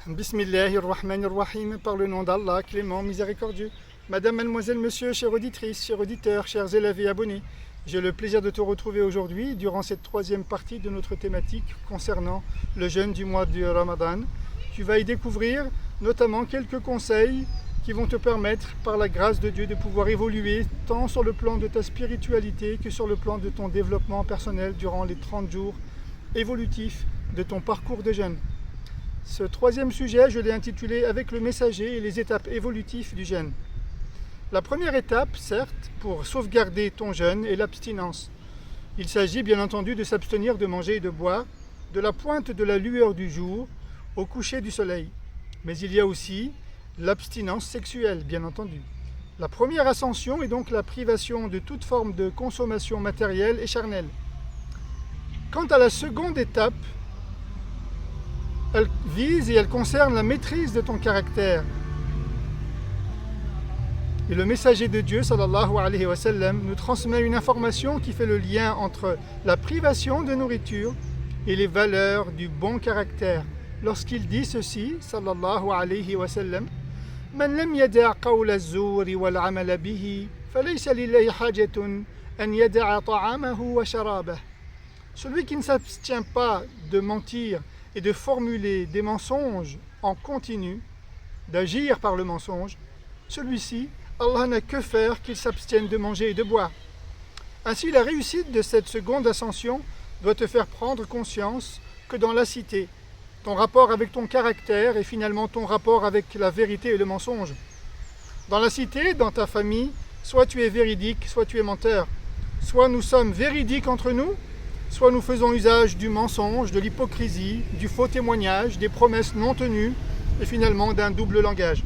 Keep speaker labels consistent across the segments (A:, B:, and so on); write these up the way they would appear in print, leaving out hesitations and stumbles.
A: Bismillahirrahmanirrahim, par le nom d'Allah, clément, miséricordieux. Madame, mademoiselle, monsieur, chère auditrice, chers auditeurs, chers élèves et abonnés, j'ai le plaisir de te retrouver aujourd'hui durant cette troisième partie de notre thématique concernant le jeûne du mois de Ramadan. Tu vas y découvrir notamment quelques conseils qui vont te permettre, par la grâce de Dieu, de pouvoir évoluer tant sur le plan de ta spiritualité que sur le plan de ton développement personnel durant les 30 jours évolutifs de ton parcours de jeûne. Ce troisième sujet, je l'ai intitulé « Avec le messager et les étapes évolutives du jeûne ». La première étape, certes, pour sauvegarder ton jeûne est l'abstinence. Il s'agit bien entendu de s'abstenir de manger et de boire de la pointe de la lueur du jour au coucher du soleil. Mais il y a aussi l'abstinence sexuelle, bien entendu. La première ascension est donc la privation de toute forme de consommation matérielle et charnelle. Quant à la seconde étape, elle vise et elle concerne la maîtrise de ton caractère. Et le messager de Dieu, sallallahu alayhi wa sallam, nous transmet une information qui fait le lien entre la privation de nourriture et les valeurs du bon caractère. Lorsqu'il dit ceci, sallallahu alayhi wa sallam, Man lam yada' qawla az-zuri wal 'amala bihi, falaysa lillahi hajatun an yada'a ta'amahu wa sharabah. Celui qui ne s'abstient pas de mentir et de formuler des mensonges en continu, d'agir par le mensonge, celui-ci, Allah n'a que faire qu'il s'abstienne de manger et de boire. Ainsi, la réussite de cette seconde ascension doit te faire prendre conscience que dans la cité, ton rapport avec ton caractère est finalement ton rapport avec la vérité et le mensonge. Dans la cité, dans ta famille, soit tu es véridique, soit tu es menteur. Soit nous sommes véridiques entre nous, soit nous faisons usage du mensonge, de l'hypocrisie, du faux témoignage, des promesses non tenues et finalement d'un double langage.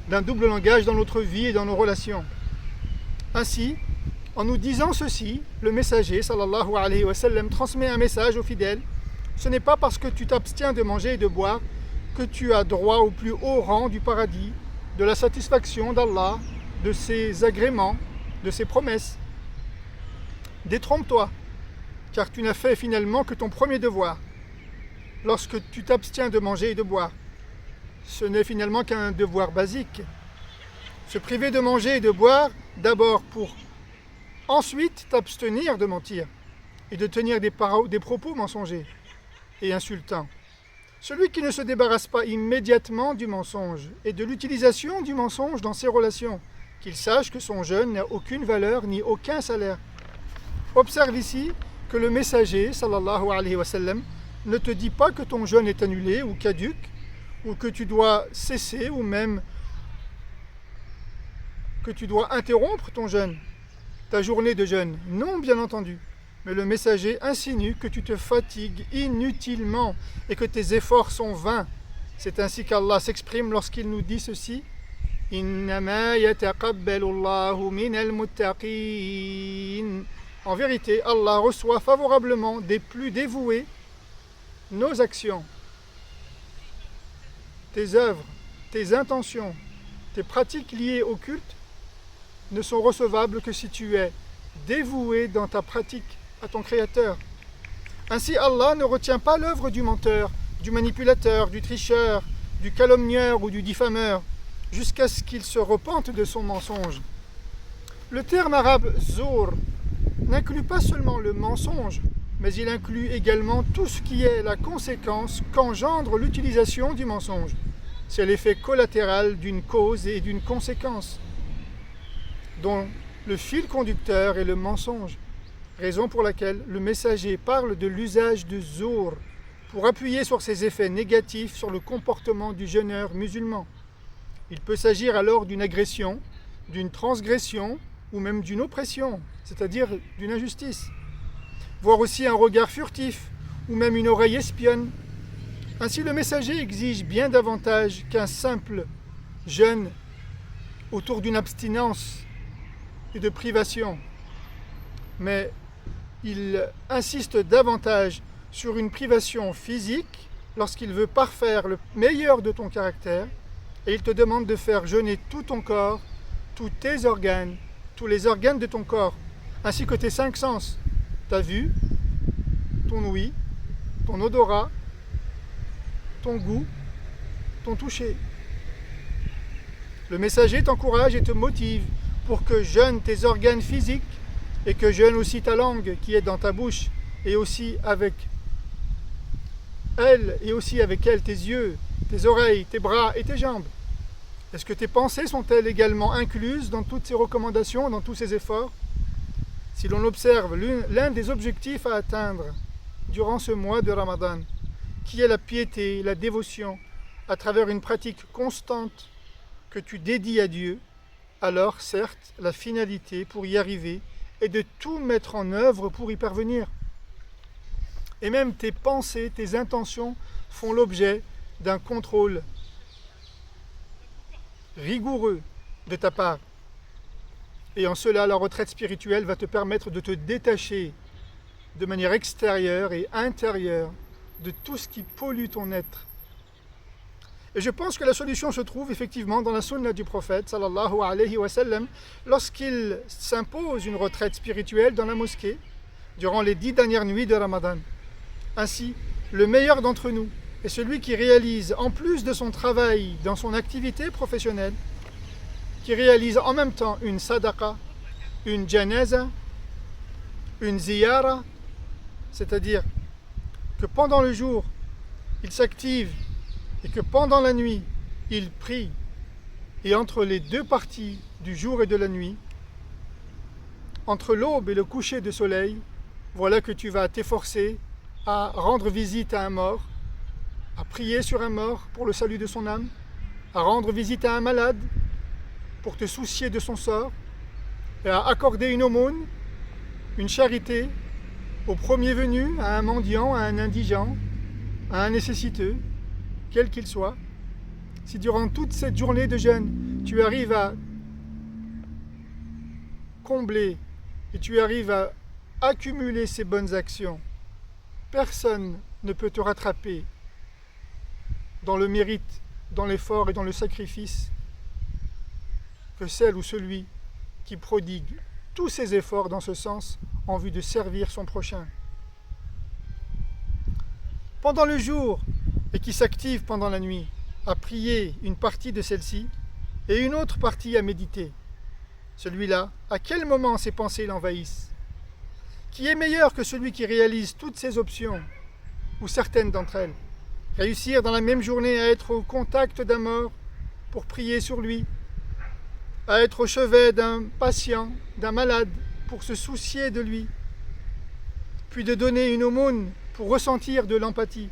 A: D'un double langage dans notre vie et dans nos relations. Ainsi, en nous disant ceci, le messager, sallallahu alayhi wa sallam, transmet un message aux fidèles. Ce n'est pas parce que tu t'abstiens de manger et de boire que tu as droit au plus haut rang du paradis, de la satisfaction d'Allah, de ses agréments, de ses promesses. Détrompe-toi, car tu n'as fait finalement que ton premier devoir. Lorsque tu t'abstiens de manger et de boire, ce n'est finalement qu'un devoir basique. Se priver de manger et de boire, d'abord pour ensuite t'abstenir de mentir et de tenir des propos mensongers et insultants. Celui qui ne se débarrasse pas immédiatement du mensonge et de l'utilisation du mensonge dans ses relations, qu'il sache que son jeûne n'a aucune valeur ni aucun salaire. Observe ici que le messager, sallallahu alayhi wa sallam, ne te dit pas que ton jeûne est annulé ou caduc, ou que tu dois cesser, ou même que tu dois interrompre ton jeûne, ta journée de jeûne. Non, bien entendu. Mais le messager insinue que tu te fatigues inutilement et que tes efforts sont vains. C'est ainsi qu'Allah s'exprime lorsqu'il nous dit ceci. Innama yataqabbalu Allahu minal muttaqin. En vérité, Allah reçoit favorablement des plus dévoués nos actions, tes œuvres, tes intentions, tes pratiques liées au culte ne sont recevables que si tu es dévoué dans ta pratique à ton Créateur. Ainsi, Allah ne retient pas l'œuvre du menteur, du manipulateur, du tricheur, du calomnieur ou du diffameur, jusqu'à ce qu'il se repente de son mensonge. Le terme arabe « zour » n'inclut pas seulement le mensonge, mais il inclut également tout ce qui est la conséquence qu'engendre l'utilisation du mensonge. C'est l'effet collatéral d'une cause et d'une conséquence, dont le fil conducteur est le mensonge, raison pour laquelle le messager parle de l'usage de zour pour appuyer sur ses effets négatifs sur le comportement du jeûneur musulman. Il peut s'agir alors d'une agression, d'une transgression ou même d'une oppression, c'est-à-dire d'une injustice, voire aussi un regard furtif ou même une oreille espionne. Ainsi, le messager exige bien davantage qu'un simple jeûne autour d'une abstinence et de privation, mais il insiste davantage sur une privation physique lorsqu'il veut parfaire le meilleur de ton caractère, et il te demande de faire jeûner tout ton corps, tous tes organes, tous les organes de ton corps, ainsi que tes 5 sens, ta vue, ton ouïe, ton odorat, ton goût, t'ont touché. Le messager t'encourage et te motive pour que jeûnent tes organes physiques et que jeûne aussi ta langue qui est dans ta bouche et aussi avec elle tes yeux, tes oreilles, tes bras et tes jambes. Est-ce que tes pensées sont-elles également incluses dans toutes ces recommandations, dans tous ces efforts? Si l'on observe l'un des objectifs à atteindre durant ce mois de Ramadan, qui est la piété, la dévotion, à travers une pratique constante que tu dédies à Dieu, alors certes, la finalité pour y arriver est de tout mettre en œuvre pour y parvenir. Et même tes pensées, tes intentions font l'objet d'un contrôle rigoureux de ta part. Et en cela, la retraite spirituelle va te permettre de te détacher de manière extérieure et intérieure de tout ce qui pollue ton être. Et je pense que la solution se trouve effectivement dans la sunna du prophète, sallallahu alayhi wa sallam, lorsqu'il s'impose une retraite spirituelle dans la mosquée durant les 10 dernières nuits de Ramadan. Ainsi, le meilleur d'entre nous est celui qui réalise, en plus de son travail dans son activité professionnelle, qui réalise en même temps une sadaqa, une janaza, une ziyara, c'est-à-dire que pendant le jour, il s'active et que pendant la nuit, il prie. Et entre les deux parties du jour et de la nuit, entre l'aube et le coucher de soleil, voilà que tu vas t'efforcer à rendre visite à un mort, à prier sur un mort pour le salut de son âme, à rendre visite à un malade pour te soucier de son sort, et à accorder une aumône, une charité au premier venu, à un mendiant, à un indigent, à un nécessiteux, quel qu'il soit. Si durant toute cette journée de jeûne, tu arrives à combler et tu arrives à accumuler ces bonnes actions, personne ne peut te rattraper dans le mérite, dans l'effort et dans le sacrifice que celle ou celui qui prodigue tous ses efforts dans ce sens en vue de servir son prochain. Pendant le jour, et qui s'active pendant la nuit, à prier une partie de celle-ci et une autre partie à méditer. Celui-là, à quel moment ses pensées l'envahissent? Qui est meilleur que celui qui réalise toutes ces options, ou certaines d'entre elles? Réussir dans la même journée à être au contact d'un mort pour prier sur lui, à être au chevet d'un patient, d'un malade, pour se soucier de lui, puis de donner une aumône pour ressentir de l'empathie,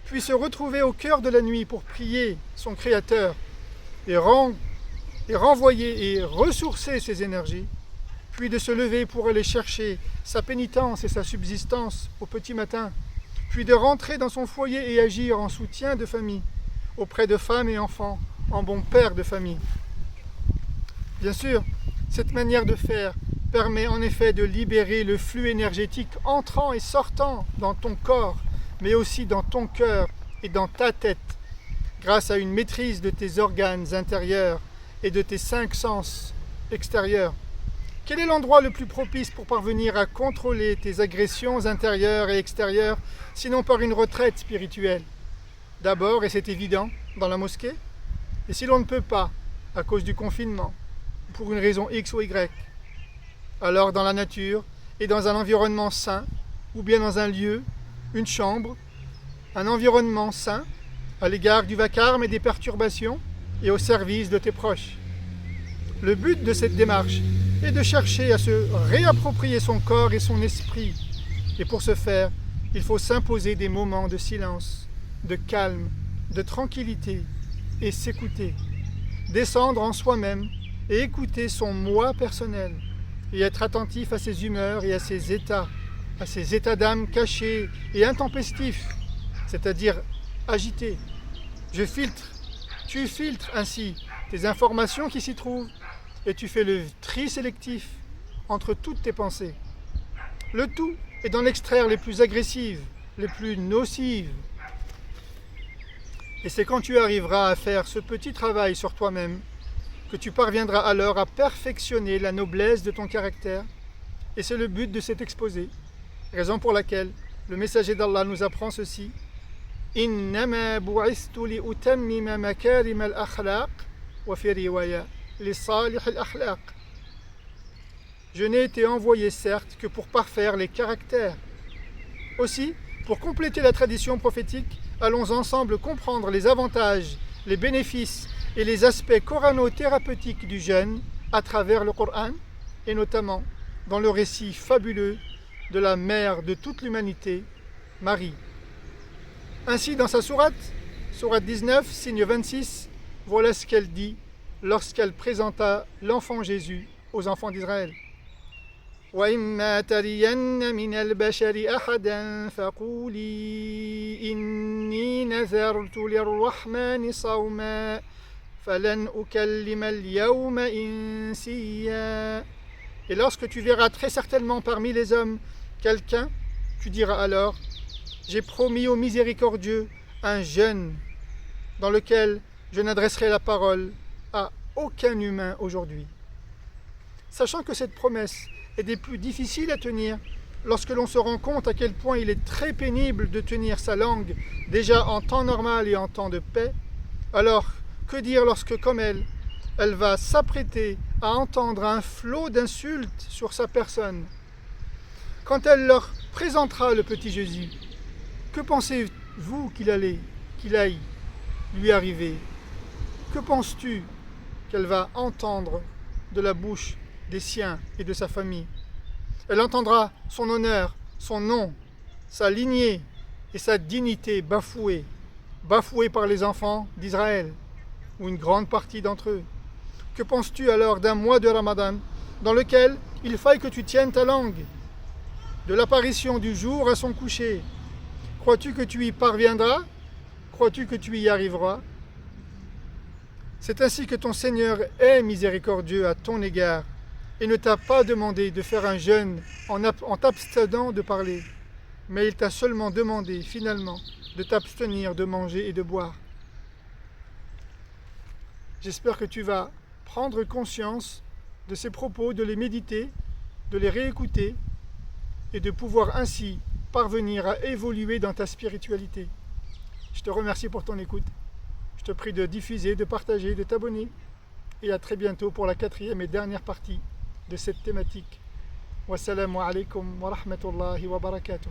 A: puis se retrouver au cœur de la nuit pour prier son Créateur et renvoyer et ressourcer ses énergies, puis de se lever pour aller chercher sa pénitence et sa subsistance au petit matin, puis de rentrer dans son foyer et agir en soutien de famille, auprès de femmes et enfants, en bon père de famille. Bien sûr, cette manière de faire permet en effet de libérer le flux énergétique entrant et sortant dans ton corps, mais aussi dans ton cœur et dans ta tête, grâce à une maîtrise de tes organes intérieurs et de tes 5 sens extérieurs. Quel est l'endroit le plus propice pour parvenir à contrôler tes agressions intérieures et extérieures, sinon par une retraite spirituelle? D'abord, et c'est évident, dans la mosquée, et si l'on ne peut pas, à cause du confinement, pour une raison X ou Y, alors dans la nature et dans un environnement sain, ou bien dans un lieu, une chambre, un environnement sain, à l'égard du vacarme et des perturbations, et au service de tes proches. Le but de cette démarche est de chercher à se réapproprier son corps et son esprit. Et pour ce faire, il faut s'imposer des moments de silence, de calme, de tranquillité et s'écouter. Descendre en soi-même et écouter son moi personnel et être attentif à ses humeurs et à ses états d'âme cachés et intempestifs, c'est-à-dire agités. Tu filtres ainsi tes informations qui s'y trouvent et tu fais le tri sélectif entre toutes tes pensées. Le tout est d'en extraire les plus agressives, les plus nocives. Et c'est quand tu arriveras à faire ce petit travail sur toi-même que tu parviendras alors à perfectionner la noblesse de ton caractère. Et c'est le but de cet exposé, raison pour laquelle le messager d'Allah nous apprend ceci. إنما بعثت لأتمم مكارم الأخلاق وفي رواية لصالح الأخلاق. Je n'ai été envoyé certes que pour parfaire les caractères. Aussi, pour compléter la tradition prophétique, allons ensemble comprendre les avantages, les bénéfices et les aspects corano-thérapeutiques du jeûne à travers le Coran, et notamment dans le récit fabuleux de la mère de toute l'humanité, Marie. Ainsi, dans sa sourate 19, signe 26, voilà ce qu'elle dit lorsqu'elle présenta l'enfant Jésus aux enfants d'Israël. وَإِمَّا تَرِيَنَّ مِنَ الْبَشَرِ أَحَدًا فَقُولِي إِنِّي نَذَرْتُ لِلرَّحْمَنِ صَوْمًا فَلَنْ أُكَلِّمَ الْيَوْمَ إِنسِيًّا. Et lorsque tu verras très certainement parmi les hommes quelqu'un, tu diras alors: j'ai promis au miséricordieux un jeûne dans lequel je n'adresserai la parole à aucun humain aujourd'hui. Sachant que cette promesse est des plus difficiles à tenir lorsque l'on se rend compte à quel point il est très pénible de tenir sa langue déjà en temps normal et en temps de paix, alors que dire lorsque, comme elle va s'apprêter à entendre un flot d'insultes sur sa personne. Quand elle leur présentera le petit Jésus, que pensez-vous qu'il aille lui arriver? Que penses-tu qu'elle va entendre de la bouche des siens et de sa famille? Elle entendra son honneur, son nom, sa lignée et sa dignité bafouées par les enfants d'Israël, ou une grande partie d'entre eux. Que penses-tu alors d'un mois de Ramadan dans lequel il faille que tu tiennes ta langue, de l'apparition du jour à son coucher? Crois-tu que tu y parviendras? Crois-tu que tu y arriveras? C'est ainsi que ton Seigneur est miséricordieux à ton égard et ne t'a pas demandé de faire un jeûne en t'abstenant de parler, mais il t'a seulement demandé finalement de t'abstenir de manger et de boire. J'espère que tu vas prendre conscience de ces propos, de les méditer, de les réécouter et de pouvoir ainsi parvenir à évoluer dans ta spiritualité. Je te remercie pour ton écoute. Je te prie de diffuser, de partager, de t'abonner. Et à très bientôt pour la 4e et dernière partie de cette thématique. Wassalamu alaikum wa rahmatullahi wa barakatuh.